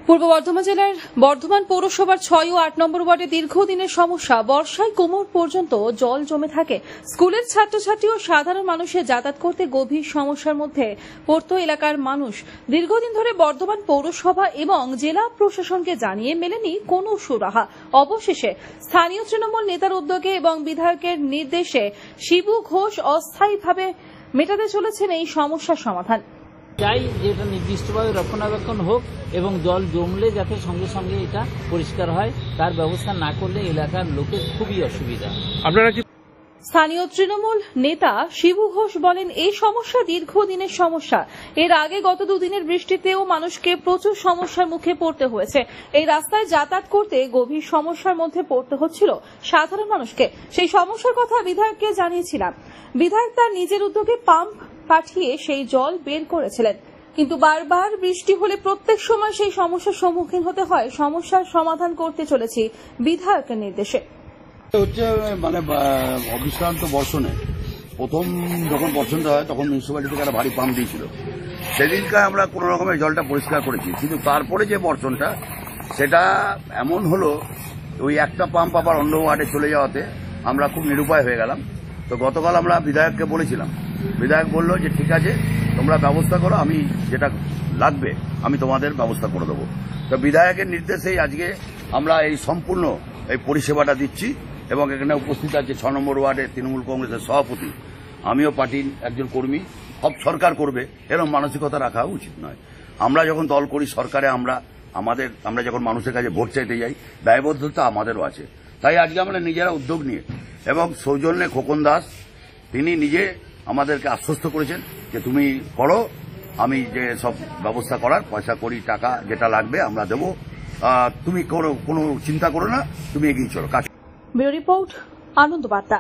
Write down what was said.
পূর্ব বর্ধমান জেলার বর্ধমান পৌরসভার ৬ ও ৮ নম্বর ওয়ার্ডে দীর্ঘদিনের সমস্যা। বর্ষায় কোমর পর্যন্ত জল জমে থাকে। স্কুলের ছাত্রছাত্রী ও সাধারণ মানুষের যাতায়াত করতে গভীর সমস্যার মধ্যে পড়ত এলাকার মানুষ। দীর্ঘদিন ধরে বর্ধমান পৌরসভা এবং জেলা প্রশাসনকে জানিয়ে মেলেনি কোনো সুরাহা। অবশেষে স্থানীয় তৃণমূল নেতার উদ্যোগে এবং বিধায়কের নির্দেশে শিবু ঘোষ অস্থায়ীভাবে মেটাতে চলেছেন এই সমস্যার সমাধান। চাই যে এটা নির্দিষ্টভাবে রক্ষণাবেক্ষণ হোক এবং জল জমলে যাতে সঙ্গে সঙ্গে এটা পরিষ্কার হয়, তার ব্যবস্থা না করলে এলাকার লোকের খুবই অসুবিধা। আপনারা কি স্থানীয় তৃণমূল নেতা শিবু ঘোষ বলেন, এই সমস্যা দীর্ঘদিনের সমস্যা। এর আগে গত দুদিনের বৃষ্টিতেও মানুষকে প্রচুর সমস্যার মুখে পড়তে হয়েছে। এই রাস্তায় যাতায়াত করতে গভীর সমস্যার মধ্যে পড়তে হচ্ছিল সাধারণ মানুষকে। সেই সমস্যার কথা বিধায়ককে জানিয়েছিলাম। বিধায়ক তার নিজের উদ্যোগে পাম্প পাঠিয়ে সেই জল বের করেছিলেন, কিন্তু বারবার বৃষ্টি হলে প্রত্যেক সময় সেই সমস্যার সম্মুখীন হতে হয়। সমস্যার সমাধান করতে চলেছি বিধায়কের নির্দেশে। হচ্ছে মানে অবিশ্রান্ত বর্ষণে প্রথম যখন বর্ষণটা হয় তখন মিউনিসিপ্যালিটি থেকে একটা ভারী পাম্প দিয়েছিল। সেদিনকার আমরা কোনো রকমের জলটা পরিষ্কার করেছি, কিন্তু তারপরে যে বর্ষণটা সেটা এমন হলো, ওই একটা পাম্প আবার অন্য ওয়ার্ডে চলে যাওয়াতে আমরা খুব নিরুপায় হয়ে গেলাম। তো গতকাল আমরা বিধায়ককে বলেছিলাম, বিধায়ক বলল যে ঠিক আছে তোমরা ব্যবস্থা করো, আমি যেটা লাগবে আমি তোমাদের ব্যবস্থা করে দেবো। তো বিধায়কের নির্দেশেই আজকে আমরা এই সম্পূর্ণ এই পরিষেবাটা দিচ্ছি এবং এখানে উপস্থিত আছে ৬ নম্বর ওয়ার্ডের তৃণমূল কংগ্রেসের সভাপতি, আমিও পার্টির একজন কর্মী। সব সরকার করবে এরকম মানসিকতা রাখা উচিত নয়। আমরা যখন দল করি সরকারে, আমরা যখন মানুষের কাছে ভোট চাইতে যাই, দায়বদ্ধতা আমাদেরও আছে। তাই আজকে আমরা নিজেরা উদ্যোগ নিয়ে এবং সৌজন্যে খোকন দাস তিনি নিজে আমাদেরকে আশ্বস্ত করেছেন যে তুমি করো, আমি যে সব ব্যবস্থা করার পয়সা করি টাকা যেটা লাগবে আমরা দেবো, তুমি কোনো চিন্তা করো না, তুমি এগিয়ে চলো কাজ। ব্যুরো রিপোর্ট, আনন্দ বার্তা।